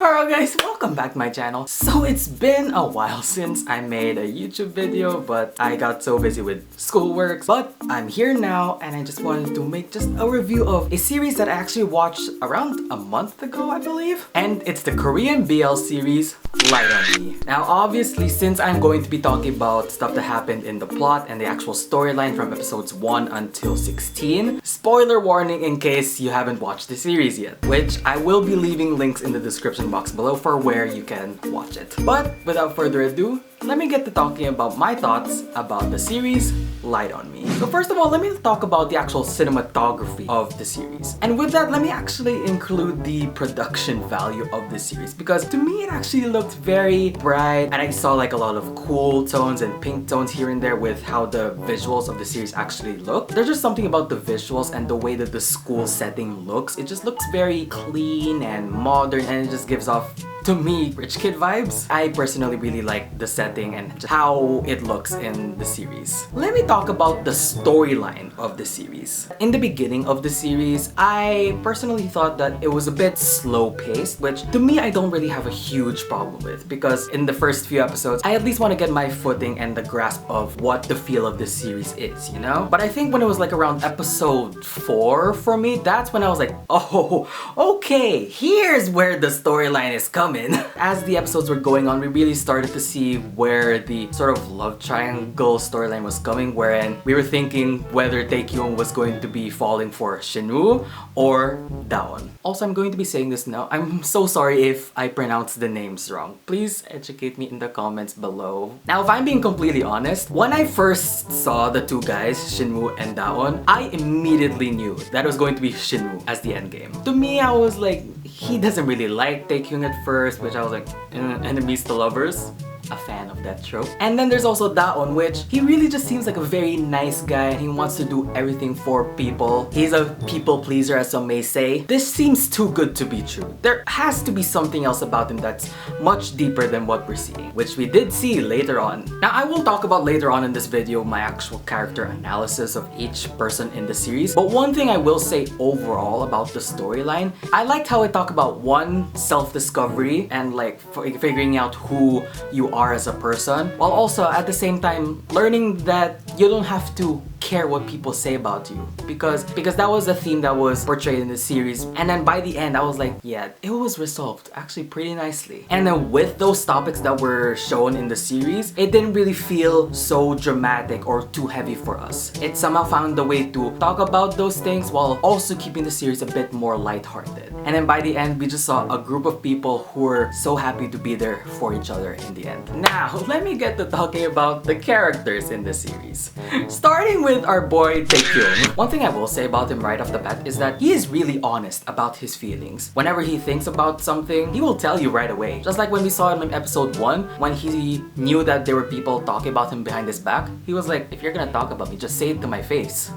Alright guys, welcome back to my channel. So it's been a while since I made a YouTube video, but I got so busy with schoolwork. But I'm here now and I just wanted to make just a review of a series that I actually watched around a month ago, I believe. And it's the Korean BL series, Light on Me. Now obviously, since I'm going to be talking about stuff that happened in the plot and the actual storyline from episodes 1 until 16, spoiler warning in case you haven't watched the series yet, which I will be leaving links in the description box below for where you can watch it. But without further ado, let me get to talking about my thoughts about the series Light on Me. So first of all, let me talk about the actual cinematography of the series. And with that, let me actually include the production value of the series, because to me it actually looked very bright and I saw like a lot of cool tones and pink tones here and there with how the visuals of the series actually look. There's just something about the visuals and the way that the school setting looks. It just looks very clean and modern and it just gives off, to me, rich kid vibes. I personally really like the setting and just how it looks in the series. Let me talk about the storyline of the series. In the beginning of the series, I personally thought that it was a bit slow-paced, which to me I don't really have a huge problem with, because in the first few episodes, I at least want to get my footing and the grasp of what the feel of this series is, you know? But I think when it was like around episode 4 for me, that's when I was like, oh, okay, here's where the storyline is coming. As the episodes were going on, we really started to see where the sort of love triangle storyline was coming, wherein we were thinking whether Taekyung was going to be falling for Shinwoo or Daon. Also, I'm going to be saying this now. I'm so sorry if I pronounce the names wrong. Please educate me in the comments below. Now, if I'm being completely honest, when I first saw the two guys, Shinwoo and Daon, I immediately knew that it was going to be Shinwoo as the endgame. To me, I was like, he doesn't really like Taekyung at first, which I was like, enemies to lovers. A fan of that trope. And then there's also Daon, which he really just seems like a very nice guy and he wants to do everything for people. He's a people pleaser, as some may say. This seems too good to be true. There has to be something else about him that's much deeper than what we're seeing, which we did see later on. Now, I will talk about later on in this video my actual character analysis of each person in the series, but one thing I will say overall about the storyline, I liked how it talked about one, self-discovery and like figuring out who you are as a person, while also at the same time learning that you don't have to care what people say about you, because that was the theme that was portrayed in the series. And then by the end I was like, yeah, it was resolved actually pretty nicely. And then with those topics that were shown in the series, it didn't really feel so dramatic or too heavy for us. It somehow found a way to talk about those things while also keeping the series a bit more lighthearted. And then by the end, we just saw a group of people who were so happy to be there for each other in the end. Now, let me get to talking about the characters in the series. Starting with our boy Taekyung. One thing I will say about him right off the bat is that he is really honest about his feelings. Whenever he thinks about something, he will tell you right away. Just like when we saw him in episode 1, when he knew that there were people talking about him behind his back, he was like, if you're gonna talk about me, just say it to my face.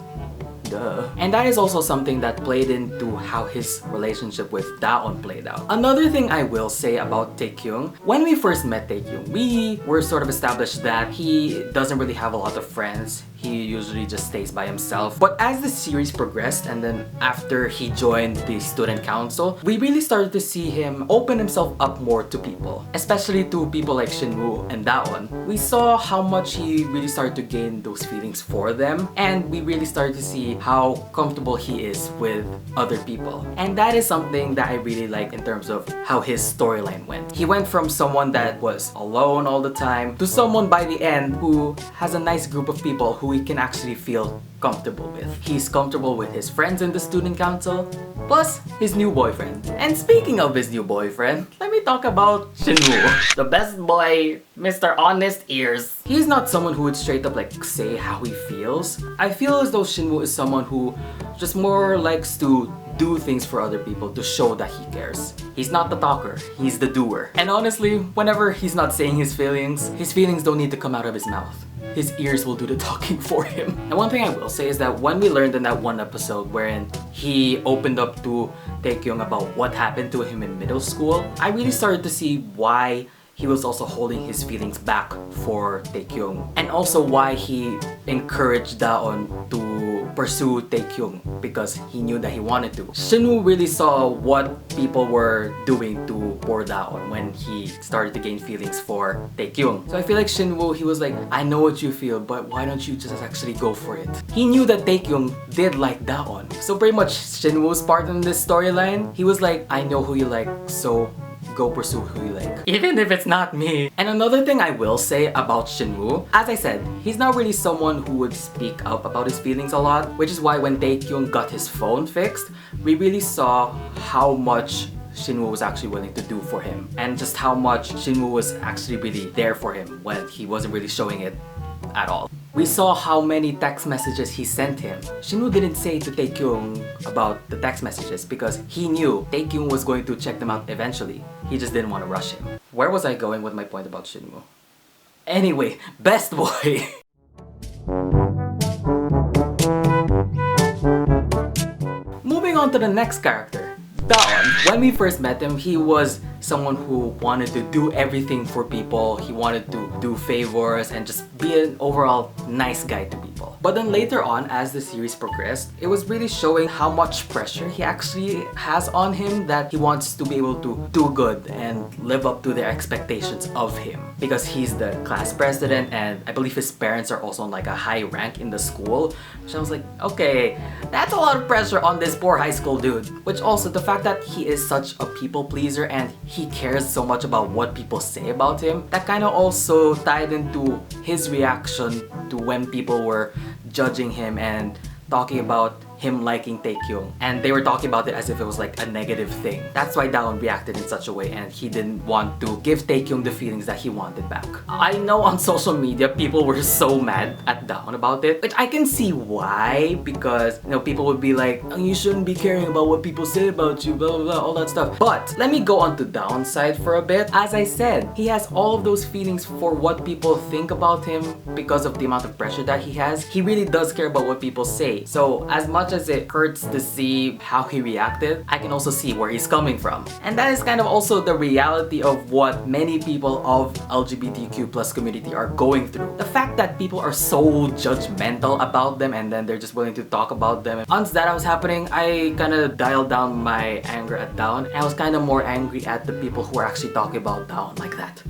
Duh. And that is also something that played into how his relationship with Daon played out. Another thing I will say about Taekyung, when we first met Taekyung, we were sort of established that he doesn't really have a lot of friends. He usually just stays by himself. But as the series progressed and then after he joined the student council, we really started to see him open himself up more to people, especially to people like Shinwoo and Daon. We saw how much he really started to gain those feelings for them, and we really started to see how comfortable he is with other people. And that is something that I really like in terms of how his storyline went. He went from someone that was alone all the time to someone by the end who has a nice group of people who he can actually feel comfortable with. He's comfortable with his friends in the student council, plus his new boyfriend. And speaking of his new boyfriend, let me talk about Shinwoo. The best boy, Mr. Honest Ears. He's not someone who would straight up like say how he feels. I feel as though Shinwoo is someone who just more likes to do things for other people to show that he cares. He's not the talker, he's the doer. And honestly, whenever he's not saying his feelings don't need to come out of his mouth. His ears will do the talking for him. And one thing I will say is that when we learned in that one episode wherein he opened up to Taekyung about what happened to him in middle school, I really started to see why he was also holding his feelings back for Taekyung, and also why he encouraged Daon to pursue Taekyung because he knew that he wanted to. Shinwoo really saw what people were doing to poor Daon when he started to gain feelings for Taekyung. So I feel like Shinwoo, he was like, I know what you feel, but why don't you just actually go for it? He knew that Taekyung did like Daon. So pretty much Shinwoo's part in this storyline, he was like, I know who you like, so go pursue who you like. Even if it's not me. And another thing I will say about Shinwoo, as I said, he's not really someone who would speak up about his feelings a lot, which is why when Taekyung got his phone fixed, we really saw how much Shinwoo was actually willing to do for him, and just how much Shinwoo was actually really there for him when he wasn't really showing it at all. We saw how many text messages he sent him. Shinwoo didn't say to Taekyung about the text messages because he knew Taekyung was going to check them out eventually. He just didn't want to rush him. Where was I going with my point about Shinwoo? Anyway, best boy! Moving on to the next character, Daon. When we first met him, he was someone who wanted to do everything for people. He wanted to do favors and just be an overall nice guy to people. But then later on, as the series progressed, it was really showing how much pressure he actually has on him, that he wants to be able to do good and live up to their expectations of him. Because he's the class president, and I believe his parents are also on like a high rank in the school. Which I was like, okay, that's a lot of pressure on this poor high school dude. Which also, the fact that he is such a people pleaser and he cares so much about what people say about him, that kind of also tied into his reaction to when people were judging him and talking about him liking Taekyung, and they were talking about it as if it was like a negative thing. That's why Daon reacted in such a way, and he didn't want to give Taekyung the feelings that he wanted back. I know on social media people were so mad at Daon about it, which I can see why, because you know, people would be like, oh, you shouldn't be caring about what people say about you, blah blah blah, all that stuff. But let me go on to Daon's side for a bit. As I said, he has all of those feelings for what people think about him because of the amount of pressure that he has. He really does care about what people say. So as much as it hurts to see how he reacted, I can also see where he's coming from. And that is kind of also the reality of what many people of LGBTQ plus community are going through. The fact that people are so judgmental about them and then they're just willing to talk about them. Once that was happening, I kind of dialed down my anger at Daon, and I was kind of more angry at the people who are actually talking about Daon like that.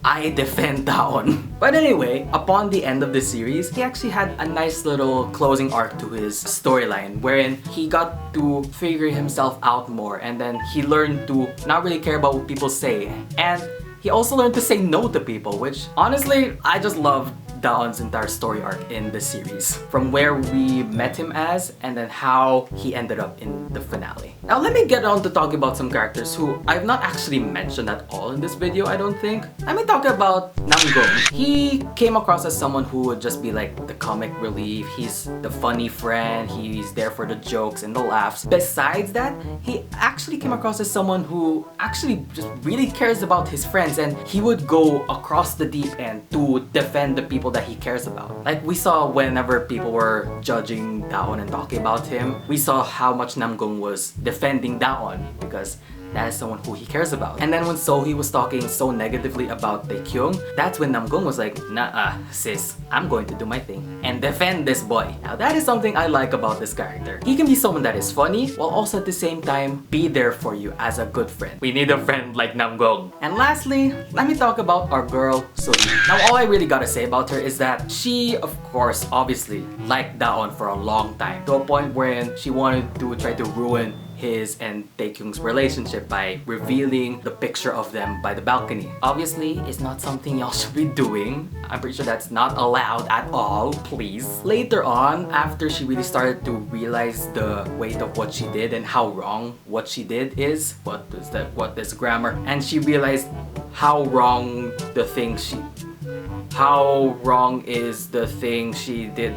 I defend Daon. But anyway, upon the end of the series, he actually had a nice little closing arc to his storyline, wherein he got to figure himself out more, and then he learned to not really care about what people say, and he also learned to say no to people, which honestly, I just love Daon's entire story arc in the series. From where we met him as, and then how he ended up in the finale. Now let me get on to talking about some characters who I've not actually mentioned at all in this video, I don't think. Let me talk about Namgung. He came across as someone who would just be like the comic relief. He's the funny friend. He's there for the jokes and the laughs. Besides that, he actually came across as someone who actually just really cares about his friends, and he would go across the deep end to defend the people that he cares about. Like we saw whenever people were judging Daon and talking about him, we saw how much Namgung was defending Daon because that is someone who he cares about. And then when Sohee was talking so negatively about Taekyung, that's when Namgung was like, nah, sis, I'm going to do my thing and defend this boy. Now that is something I like about this character. He can be someone that is funny, while also at the same time be there for you as a good friend. We need a friend like Namgung. And lastly, let me talk about our girl, Sohee. Now all I really gotta say about her is that she, of course, obviously liked Daon for a long time, to a point wherein she wanted to try to ruin his and Taekyung's relationship by revealing the picture of them by the balcony. Obviously, it's not something y'all should be doing. I'm pretty sure that's not allowed at all, please. Later on, after she really started to realize the weight of what she did and how wrong what she did is, what is grammar, and she realized how wrong is the thing she did.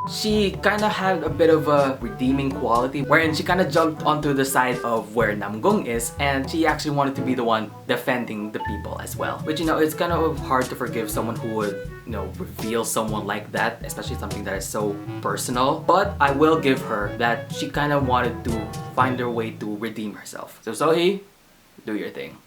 She kind of had a bit of a redeeming quality, wherein she kind of jumped onto the side of where Namgung is, and she actually wanted to be the one defending the people as well. Which, you know, it's kind of hard to forgive someone who would, you know, reveal someone like that, especially something that is so personal. But I will give her that she kind of wanted to find her way to redeem herself. So Sohee, do your thing.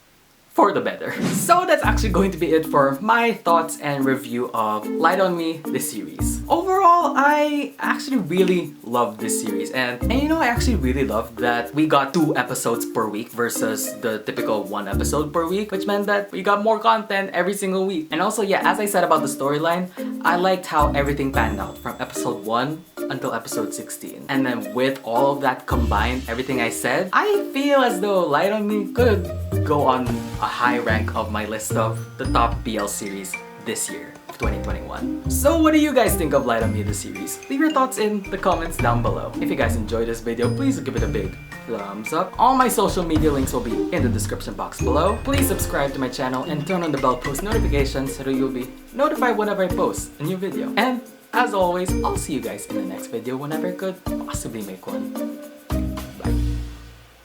for the better. So that's actually going to be it for my thoughts and review of Light on Me, this series. Overall, I actually really loved this series, and you know, I actually really loved that we got 2 episodes per week versus the typical 1 episode per week, which meant that we got more content every single week. And also, yeah, as I said about the storyline, I liked how everything panned out from episode 1 until episode 16. And then with all of that combined, everything I said, I feel as though Light on Me could go on a high rank of my list of the top BL series this year of 2021. So what do you guys think of Light on Me, the series? Leave your thoughts in the comments down below. If you guys enjoyed this video, please give it a big thumbs up. All my social media links will be in the description box below. Please subscribe to my channel and turn on the bell post notifications so that you'll be notified whenever I post a new video. And as always, I'll see you guys in the next video whenever I could possibly make one.